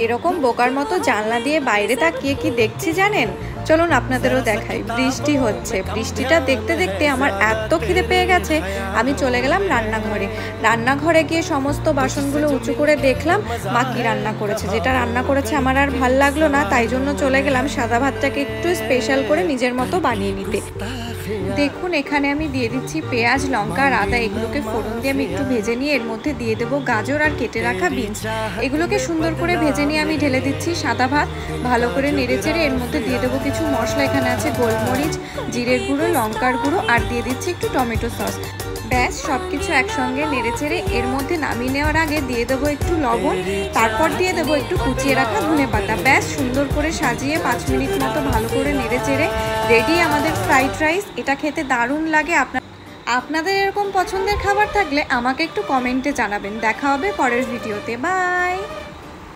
এরকম বোকার মতো জানলা দিয়ে বাইরে তাকিয়ে কি দেখছি জানেন? চলুন আপনাদেরও দেখাই। বৃষ্টি হচ্ছে। বৃষ্টিটা দেখতে দেখতে আমার এত খিদে পেয়ে গেছে, আমি চলে গেলাম রান্নাঘরে। রান্নাঘরে গিয়ে সমস্ত বাসনগুলো উঁচু করে দেখলাম মা কি রান্না করেছে। যেটা রান্না করেছে আমার আর ভাল লাগলো না, তাই জন্য চলে গেলাম সাদা ভাতটাকে একটু স্পেশাল করে নিজের মতো বানিয়ে নিতে। দেখুন এখানে আমি দিয়ে দিচ্ছি পেঁয়াজ, লঙ্কা আর আদা। এগুলোকে ফোড়ন দিয়ে আমি একটু ভেজে নিয়ে এর মধ্যে দিয়ে দেবো গাজর আর কেটে রাখা বিনস। এগুলোকে সুন্দর করে ভেজে নিয়ে আমি ঢেলে দিচ্ছি সাদা ভাত। ভালো করে নেড়েচেড়ে এর মধ্যে দিয়ে দেবো কিছু মশলা। এখানে আছে গোলমরিচ, জিরের গুঁড়ো, লঙ্কার গুঁড়ো আর দিয়ে দিচ্ছি একটু টমেটো সস। ব্যাস সব কিছু একসঙ্গে নেড়েচেড়ে এর মধ্যে নামিয়ে নেওয়ার আগে দিয়ে দেবো একটু লবণ, তারপর দিয়ে দেবো একটু কুচিয়ে রাখা ধনেপাতা। ব্যাস সুন্দর করে সাজিয়ে 5 মিনিট মতো ভালো করে নেড়েচেড়ে রেডি আমাদের ফ্রাইড রাইস। এটা খেতে দারুণ লাগে। আপনাদের এরকম পছন্দের খাবার থাকলে আমাকে একটু কমেন্টে জানাবেন। দেখা হবে পরের ভিডিওতে। বাই।